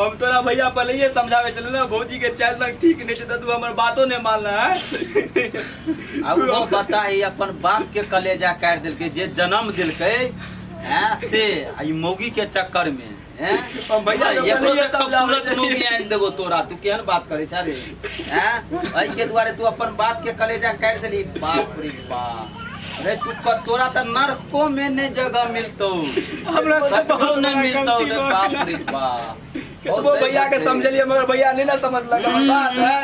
हम तोरा भैया पहले ये समझावे चले ना भौजी के चल ठीक नहीं तो तू हमर बातो नहीं मानना है। अब वो बता ही अपन बाप के कलेजा काट दिल के जे जन्म दिल के से आई मौगी के चक्कर में हम भैया एकरो से खूबसूरत मौगी आन देबो तोरा। तू केहन बात करे छारे आई के द्वारे तू अपन बाप के कलेजा काट देली। बाप रे बाप अरे तू तोरा तो नरको में ने जगह मिलतो हमरा सब नहीं मिलतो रे। बाप रे बाप वो भैया के समझलिए मगर भैया नहीं ना समझ लगा बात है।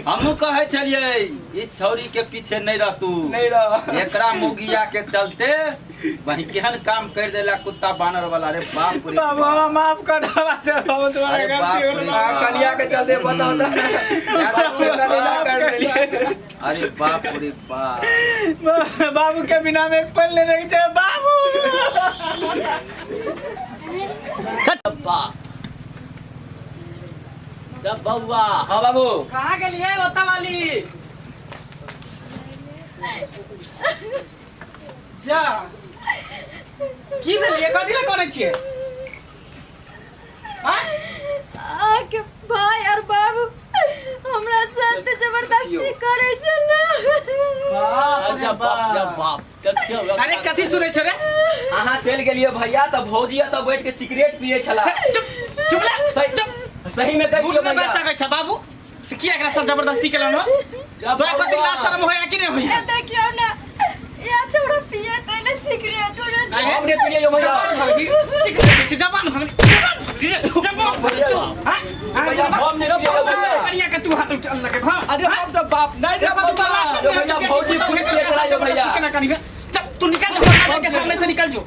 हमहू कहे छलिए ई छौरी के पीछे नहीं रह तू नहीं रह एकरा मुगिया के चलते वही केहन काम कर देला कुत्ता बानर वाला। रे बाप रे बाबा माफ कर दवा से हम तुम्हारे गलती हो रहा कलिया के चलते पता होता अरे बाप रे बाप बाबू के बिना में पल लेने के चाहिए बाबू। जब बउआ हाँ बाबू कहाँ के लिए होता वाली जा की भेलिए कथि ले करे छिए आके भाई और बाबू हमरा साथ जबरदस्ती करे छले। बाप अरे कथि सुनै छ रे अहाँ चल गेलिए भैया तो भौजी तो बैठ के सिगरेट पिए छला। चुप ले सही में कहियो भैया बैठ सकै छ बाबू की एकरा सब जबरदस्ती केलन हो तोरा कथि लाज शर्म होया कि रे भैया देखियो ना या छोड़ो पिए तने सिगरेट उड़े हमने पिए यो भैया सिगरेट पीछे जबान जबान भैया हम नहीं पिए करिया के तू हाथ चल लगे हां अरे हम तो बाप नहीं रे बाबू भैया भौजी पूरे पिए छला यो भैया केना करिबे चल तू निकल जा के सामने से निकल जो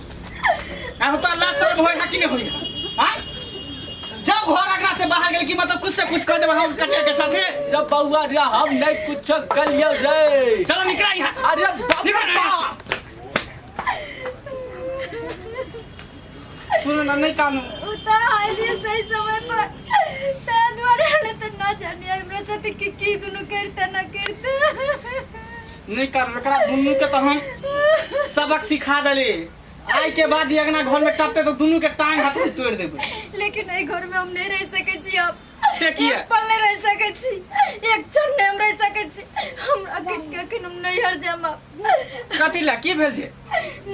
अब तो लाज शर्म होया कि नहीं होया हां जब घर अगरा से बाहर गेल की मतलब कुछ से कुछ कर देबे हम कटिया के साथे। जब बउआ रे हम नहीं कुछ कर लियो रे चलो निकल यहां से। अरे बाप सुनो ना नहीं कानू उतर आइलिए सही समय पर ते द्वारे हले त ना जाने हमरा साथ की दुनु करते ना करते नहीं कर एकरा दुनु के तो हम सबक सिखा देली आई के बाद ये अगना घर में टपते तो दुनु के टांग हाथ में तोड़ देबे। लेकिन ए घर में हम नहीं रह सके छी अब से किए एक पल नहीं रह सके छी एक क्षण नहीं हम रह सके छी हमरा के हम नहीं हर जामा कथि ला की भेल छे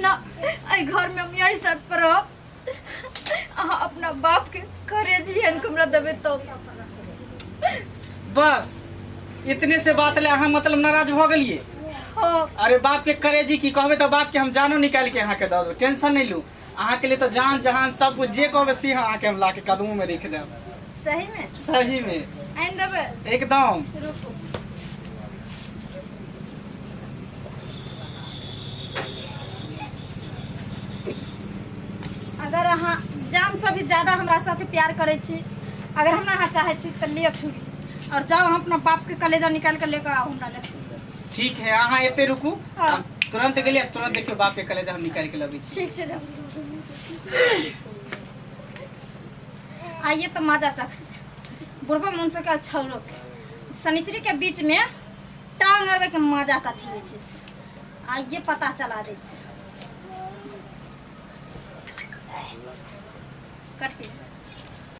ना ए घर में हम यही शर्त पर रह अहाँ अपना बाप के करे जी हन हमरा देबे तो बस इतने से बात ले अहाँ मतलब नाराज हो गेलिए। हो अरे बाप के करे जी की कहबे तो बाप के हम जानो निकाल के अहाँ के दो टेंशन नहीं लू अहाँ के लिए तो जान जहान सब कुछ जे कहबे सी अहाँ के हम ला के कदमों में रख देब सही में आइन देबे एकदम। रुको अगर अहाँ जान से भी ज्यादा हमरा साथ प्यार करे छी अगर हमरा अहाँ चाहे छी तो ले छुरी और जाओ हम अपना बाप के कलेजा निकाल कर लेकर आओ हमरा ले। ठीक है अहाँ एते रुकू हाँ। तुरंत गेलिए तुरंत देखियो बाप के कलेजा हम निकाल के लबी छी। ठीक है जाओ आइए तो मजा चख बुढ़बा मुंह के छौरो के शनिचरी के बीच में टांग अरबे के मजा कथी होइ छै आइए पता चला दे छै कट के